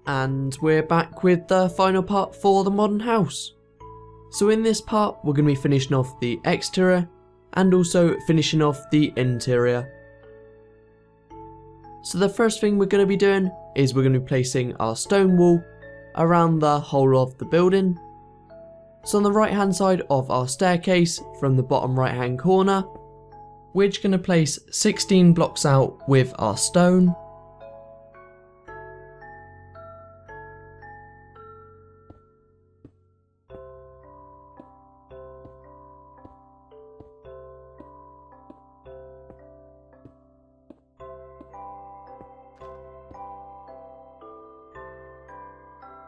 And we're back with the final part for the modern house. So in this part we're going to be finishing off the exterior and also finishing off the interior. So the first thing we're going to be doing is we're going to be placing our stone wall around the whole of the building. So on the right hand side of our staircase from the bottom right hand corner, we're just going to place 16 blocks out with our stone.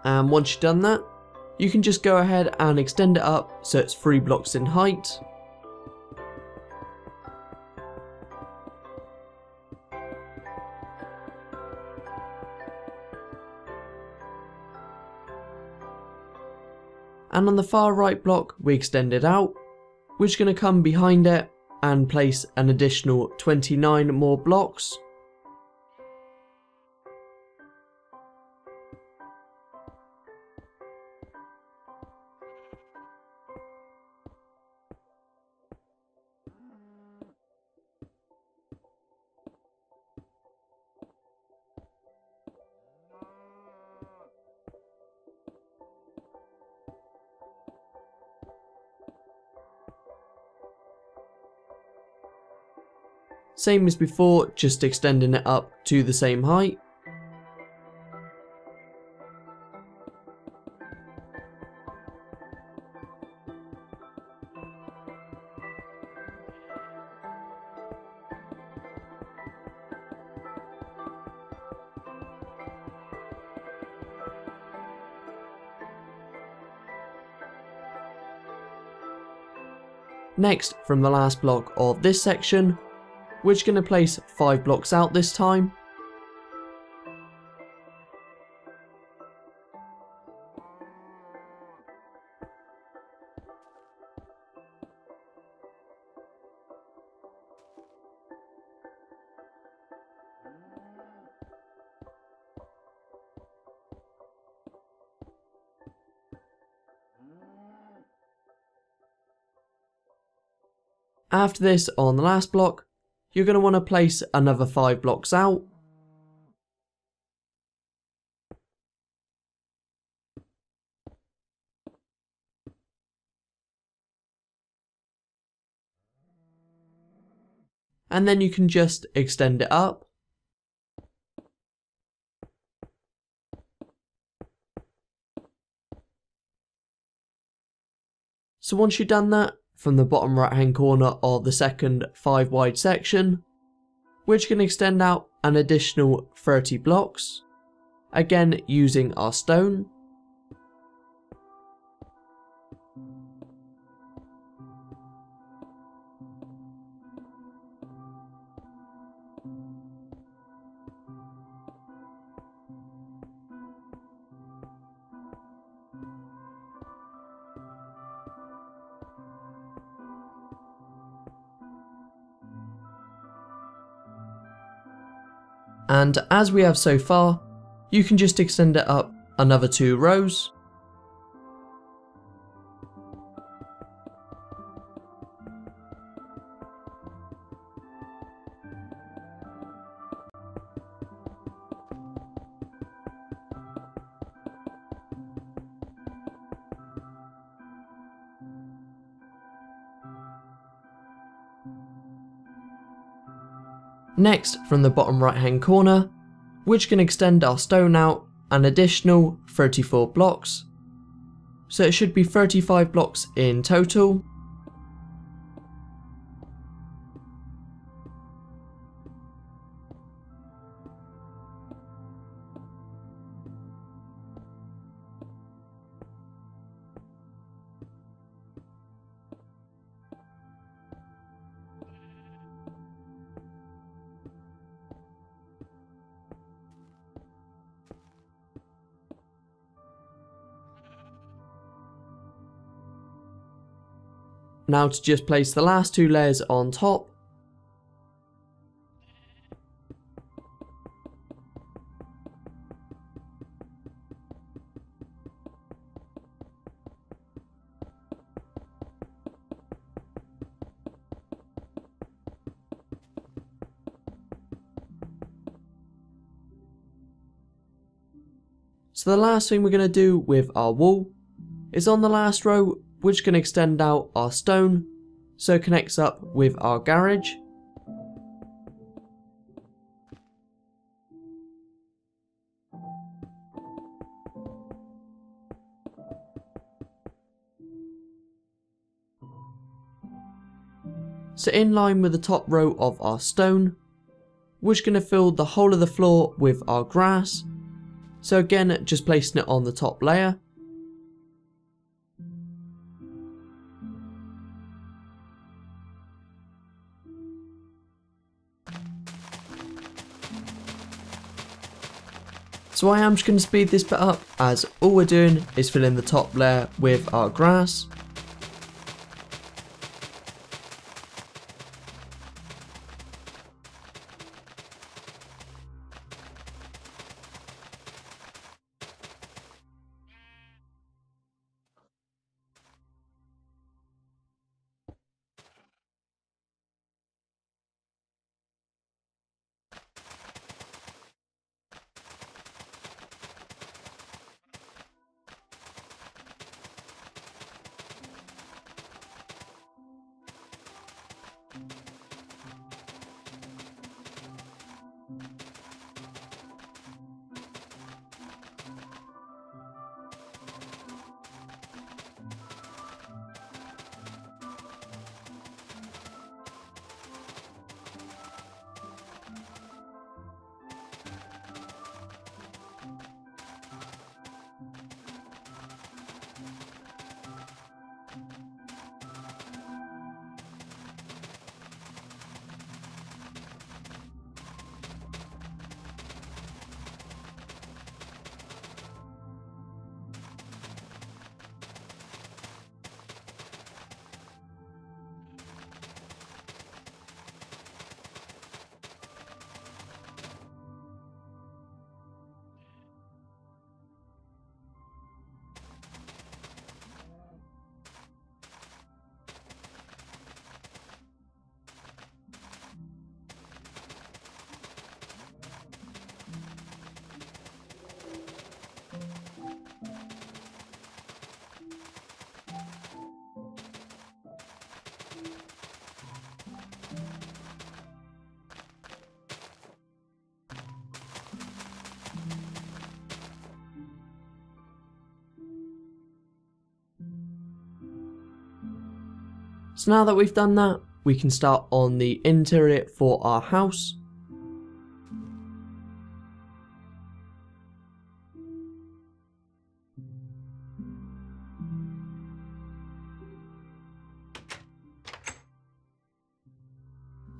And once you've done that, you can just go ahead and extend it up so it's 3 blocks in height. And on the far right block we extend it out. We're just going to come behind it and place an additional 29 more blocks. Same as before, just extending it up to the same height. Next, from the last block of this section, we're just going to place 5 blocks out this time. After this, on the last block, you're going to want to place another 5 blocks out. And then you can just extend it up. So once you've done that, from the bottom right hand corner of the second 5 wide section, we're just going to extend out an additional 30 blocks, again using our stone. And as we have so far, you can just extend it up another 2 rows. Next, from the bottom right hand corner, we're just going to extend our stone out an additional 34 blocks. So it should be 35 blocks in total. Now to just place the last 2 layers on top. So the last thing we're going to do with our wall is on the last row, we're just going to extend out our stone so it connects up with our garage. So in line with the top row of our stone, we're just going to fill the whole of the floor with our grass. So again, just placing it on the top layer. So I am just going to speed this bit up, as all we're doing is filling the top layer with our grass. So now that we've done that, we can start on the interior for our house.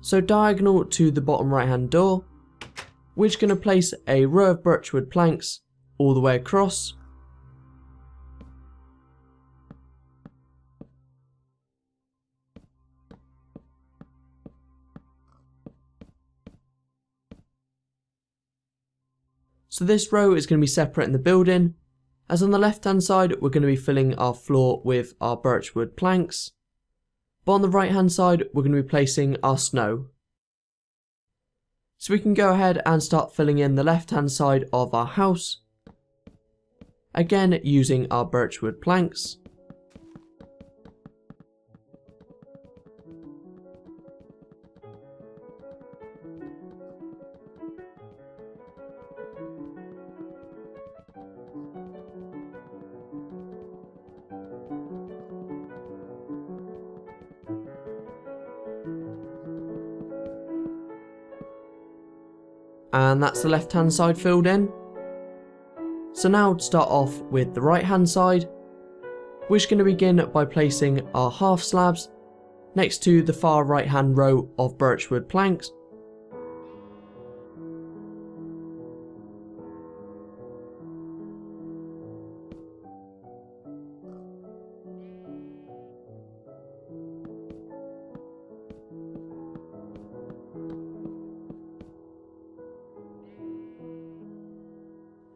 So diagonal to the bottom right hand door, we're just going to place a row of birchwood planks all the way across. So this row is going to be separate in the building, as on the left hand side we're going to be filling our floor with our birchwood planks, but on the right hand side we're going to be placing our snow. So we can go ahead and start filling in the left hand side of our house, again using our birchwood planks. And that's the left hand side filled in. So now to start off with the right hand side, we're just going to begin by placing our half slabs next to the far right hand row of birchwood planks.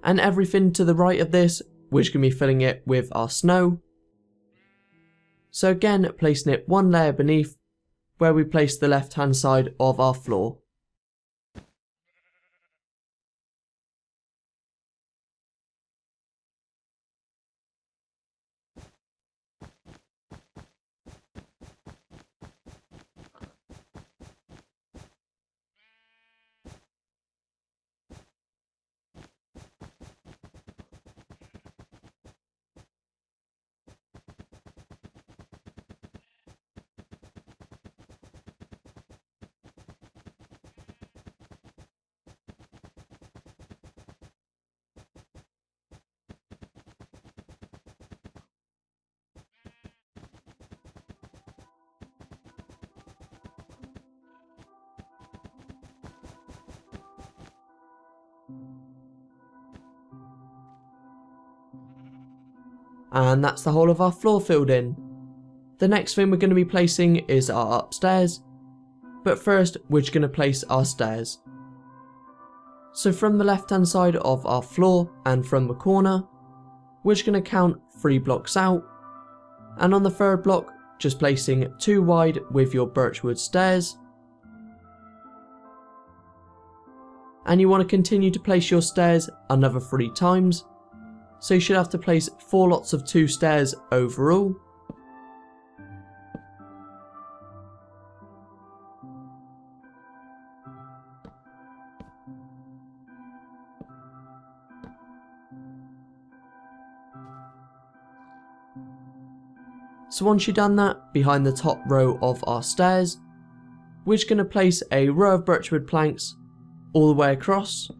And everything to the right of this, we're just going to be filling it with our snow. So again, placing it one layer beneath where we place the left hand side of our floor. And that's the whole of our floor filled in. The next thing we're going to be placing is our upstairs, but first we're just going to place our stairs. So from the left hand side of our floor and from the corner, we're just going to count 3 blocks out, and on the third block just placing 2 wide with your birchwood stairs. And you want to continue to place your stairs another 3 times, so you should have to place 4 lots of 2 stairs overall. So once you've done that, behind the top row of our stairs, we're just going to place a row of birchwood planks all the way across.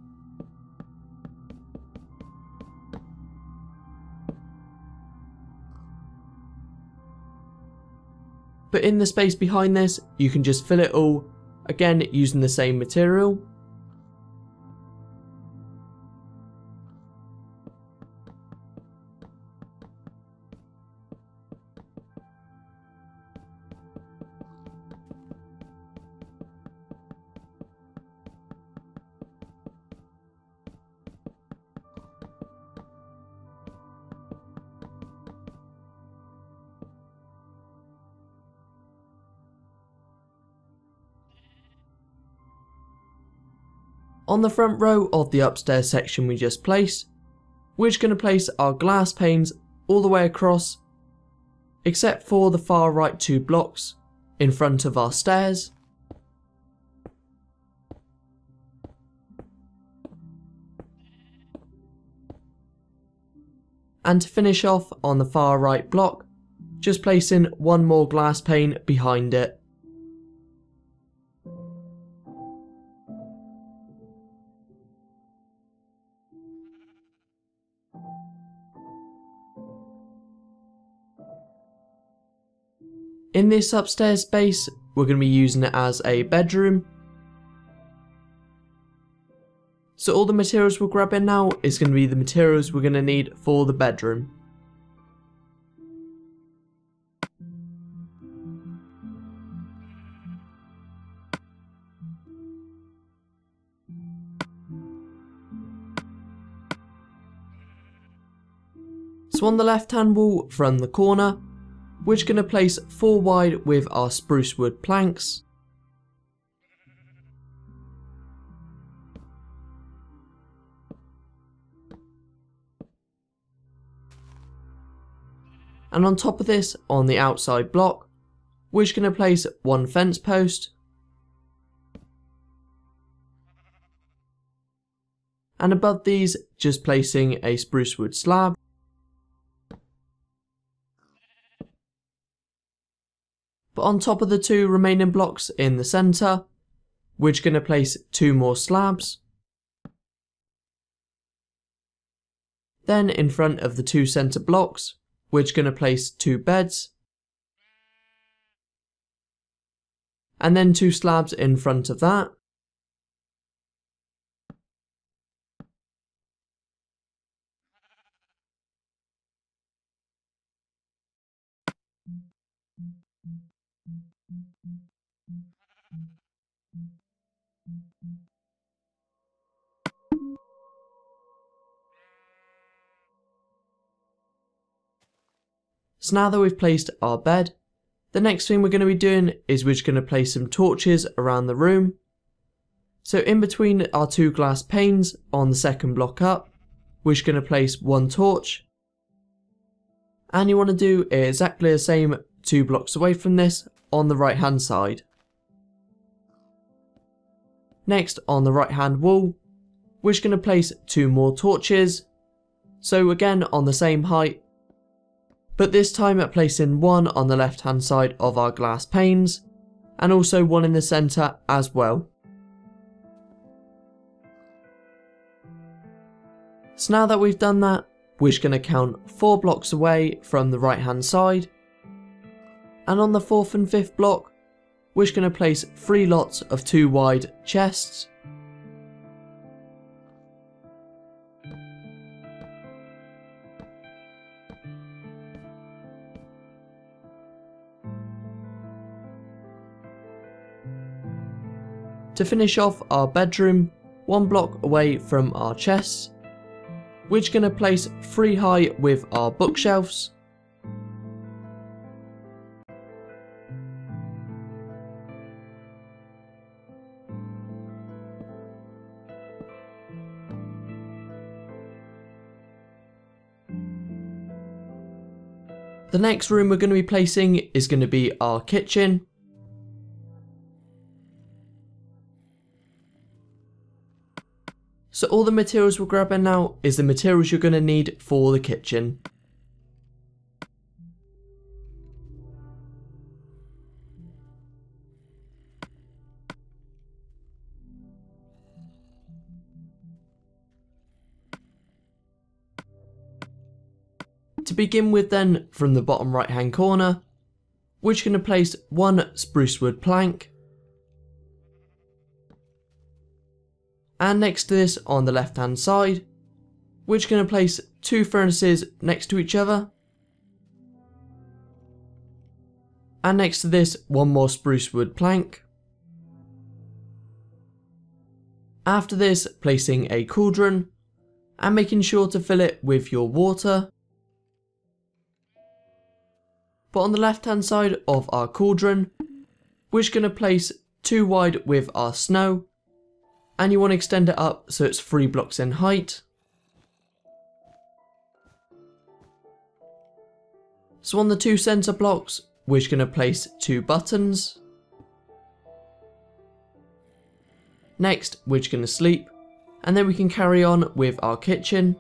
But in the space behind this, you can just fill it all, again using the same material. On the front row of the upstairs section we just placed, we're just going to place our glass panes all the way across, except for the far right 2 blocks in front of our stairs. And to finish off on the far right block, just placing 1 more glass pane behind it. In this upstairs space, we're going to be using it as a bedroom. So all the materials we're grabbing now is going to be the materials we're going to need for the bedroom. So on the left hand wall from the corner, we're just going to place 4 wide with our spruce wood planks. And on top of this, on the outside block, we're just going to place 1 fence post. And above these, just placing a spruce wood slab. But on top of the 2 remaining blocks in the centre, we're just going to place 2 more slabs. Then in front of the 2 centre blocks, we're just going to place 2 beds. And then 2 slabs in front of that. So now that we've placed our bed, the next thing we're going to be doing is we're just going to place some torches around the room. So in between our 2 glass panes on the second block up, we're just going to place 1 torch. And you want to do exactly the same 2 blocks away from this on the right hand side. Next, on the right hand wall, we're just going to place 2 more torches. So again on the same height, but this time at placing 1 on the left hand side of our glass panes, and also 1 in the centre as well. So now that we've done that, we're just going to count 4 blocks away from the right hand side, and on the 4th and 5th block, we're just going to place 3 lots of 2 wide chests. To finish off our bedroom, 1 block away from our chests, which we're going to place 3 high with our bookshelves. The next room we're going to be placing is going to be our kitchen. So all the materials we're grabbing now is the materials you're going to need for the kitchen. To begin with then, from the bottom right hand corner, we're going to place 1 spruce wood plank. And next to this on the left hand side, we're going to place 2 furnaces next to each other. And next to this, 1 more spruce wood plank. After this, placing a cauldron and making sure to fill it with your water. But on the left hand side of our cauldron, we're going to place 2 wide with our snow, and you want to extend it up so it's 3 blocks in height. So on the 2 center blocks, we're going to place 2 buttons. Next, we're going to sleep, and then we can carry on with our kitchen.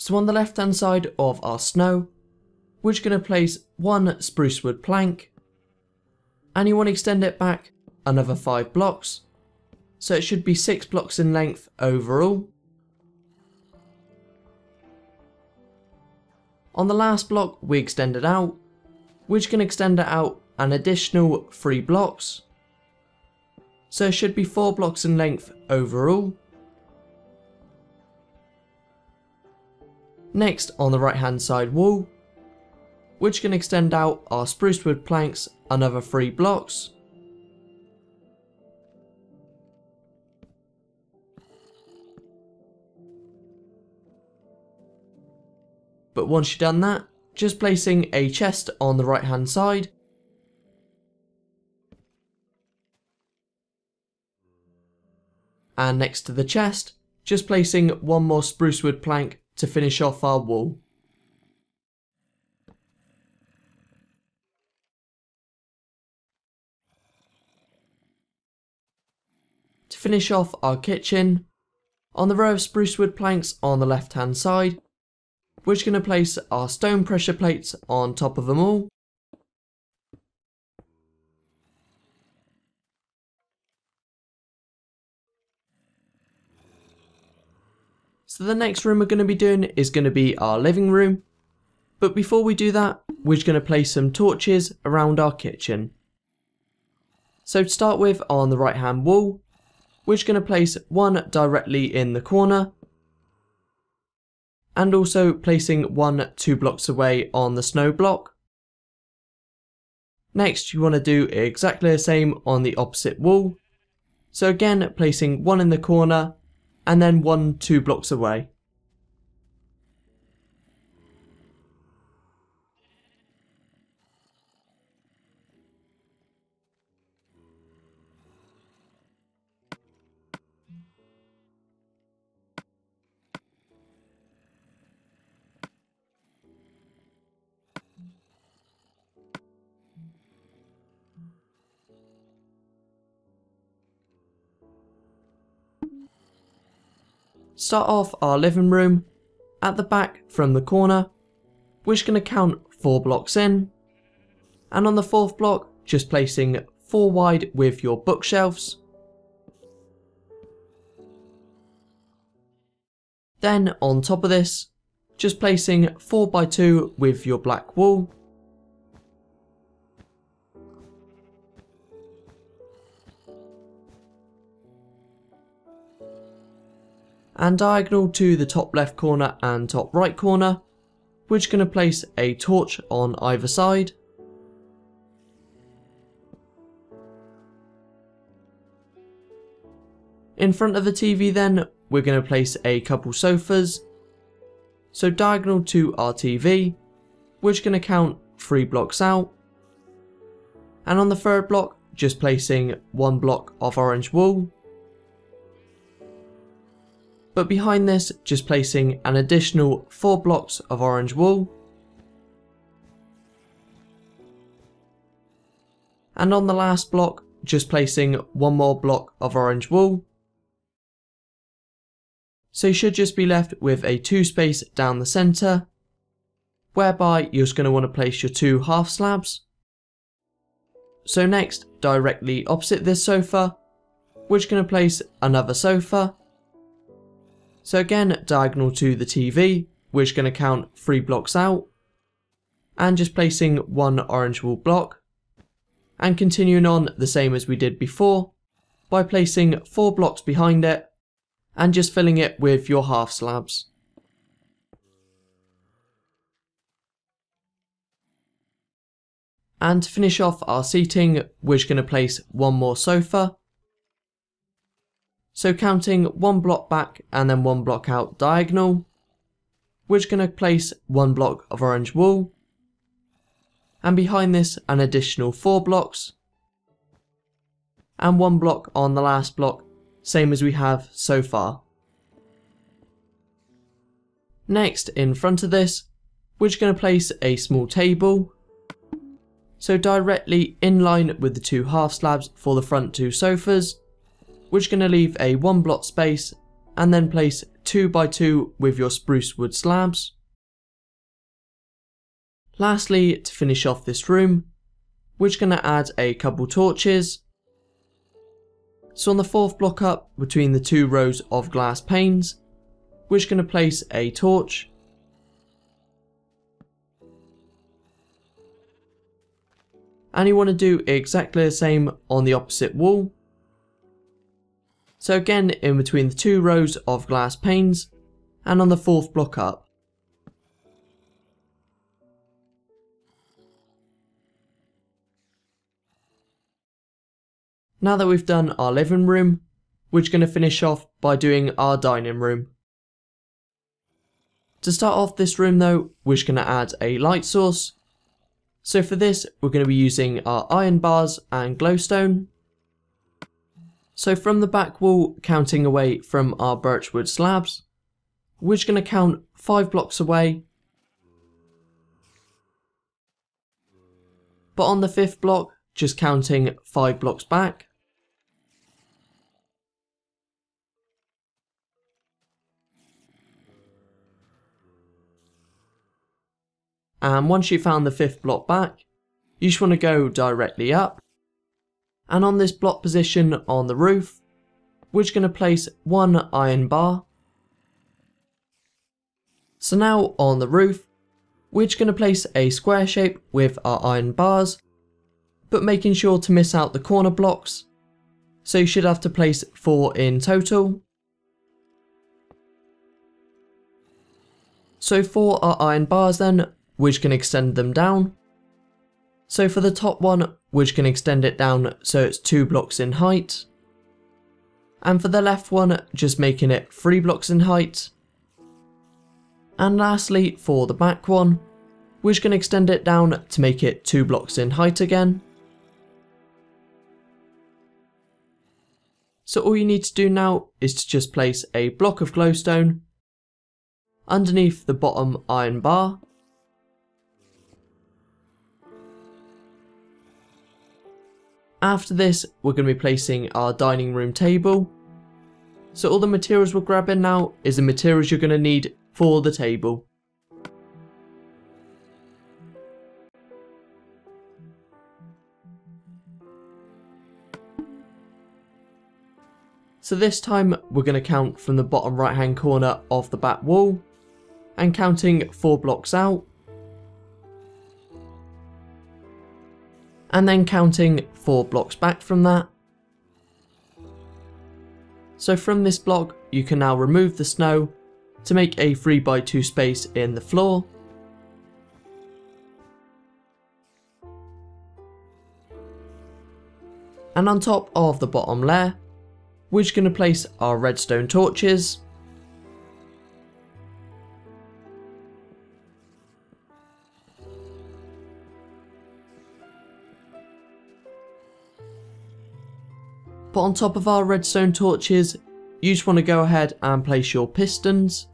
So on the left hand side of our snow, we're just going to place 1 spruce wood plank, and you want to extend it back another 5 blocks, so it should be 6 blocks in length overall. On the last block we extended out, we're just going to extend it out an additional 3 blocks, so it should be 4 blocks in length overall. Next, on the right hand side wall, we're just going to extend out our spruce wood planks another 3 blocks. But once you've done that, just placing a chest on the right hand side. And next to the chest, just placing 1 more spruce wood plank to finish off our wall. To finish off our kitchen, on the row of spruce wood planks on the left hand side, we're just going to place our stone pressure plates on top of them all. So the next room we're going to be doing is going to be our living room. But before we do that, we're just going to place some torches around our kitchen. So to start with, on the right hand wall, we're just going to place 1 directly in the corner. And also placing 1 2 blocks away on the snow block. Next, you want to do exactly the same on the opposite wall. So again, placing 1 in the corner, and then 1 2 blocks away. Start off our living room. At the back from the corner, we're just going to count 4 blocks in, and on the 4th block just placing 4 wide with your bookshelves. Then on top of this, just placing 4 by 2 with your black wool. And diagonal to the top left corner and top right corner, we're just going to place a torch on either side. In front of the TV then, we're going to place a couple sofas. So diagonal to our TV, we're just going to count 3 blocks out. And on the third block, just placing 1 block of orange wool. But behind this, just placing an additional 4 blocks of orange wool. And on the last block, just placing 1 more block of orange wool. So you should just be left with a 2 space down the centre, whereby you're just going to want to place your 2 half slabs. So next, directly opposite this sofa, we're just going to place another sofa. So again, diagonal to the TV, we're just going to count 3 blocks out, and just placing 1 orange wool block, and continuing on the same as we did before, by placing 4 blocks behind it, and just filling it with your half slabs. And to finish off our seating, we're just going to place 1 more sofa. So counting 1 block back and then 1 block out diagonal, we're just going to place 1 block of orange wool. And behind this, an additional 4 blocks. And 1 block on the last block, same as we have so far. Next, in front of this, we're just going to place a small table. So directly in line with the 2 half slabs for the front 2 sofas, we're just going to leave a 1 block space and then place 2 by 2 with your spruce wood slabs. Lastly, to finish off this room, we're just going to add a couple torches. So on the 4th block up between the 2 rows of glass panes, we're just going to place a torch. And you want to do exactly the same on the opposite wall. So again, in between the 2 rows of glass panes, and on the 4th block up. Now that we've done our living room, we're just going to finish off by doing our dining room. To start off this room though, we're just going to add a light source. So for this, we're going to be using our iron bars and glowstone. So from the back wall, counting away from our birchwood slabs, we're just going to count 5 blocks away. But on the 5th block, just counting 5 blocks back. And once you've found the 5th block back, you just want to go directly up. And on this block position on the roof, we're just going to place 1 iron bar. So now on the roof, we're just going to place a square shape with our iron bars, but making sure to miss out the corner blocks. So you should have to place 4 in total. So for our iron bars then, we're just going to extend them down. So for the top one, we're just going to extend it down so it's 2 blocks in height. And for the left one, just making it 3 blocks in height. And lastly, for the back one, we're just going to extend it down to make it 2 blocks in height again. So all you need to do now is to just place a block of glowstone underneath the bottom iron bar. After this, we're going to be placing our dining room table. So all the materials we're grabbing now is the materials you're going to need for the table. So this time we're going to count from the bottom right hand corner of the back wall and counting 4 blocks out. And then counting 4 blocks back from that. So from this block you can now remove the snow to make a 3x2 space in the floor. And on top of the bottom layer, we're just going to place our redstone torches. But on top of our redstone torches, you just want to go ahead and place your pistons.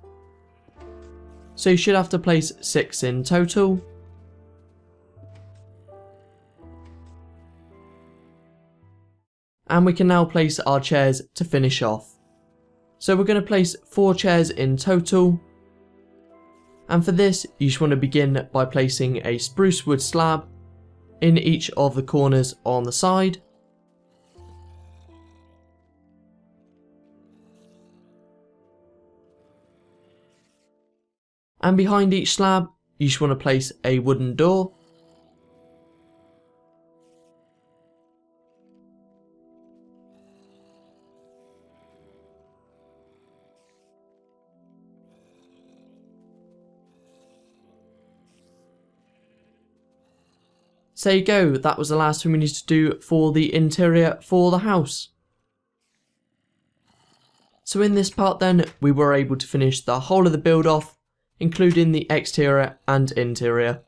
So you should have to place 6 in total. And we can now place our chairs to finish off. So we're going to place 4 chairs in total. And for this, you just want to begin by placing a spruce wood slab in each of the corners on the side. And behind each slab, you just want to place a wooden door. So there you go, that was the last thing we need to do for the interior for the house. So in this part then, we were able to finish the whole of the build off, including the exterior and interior.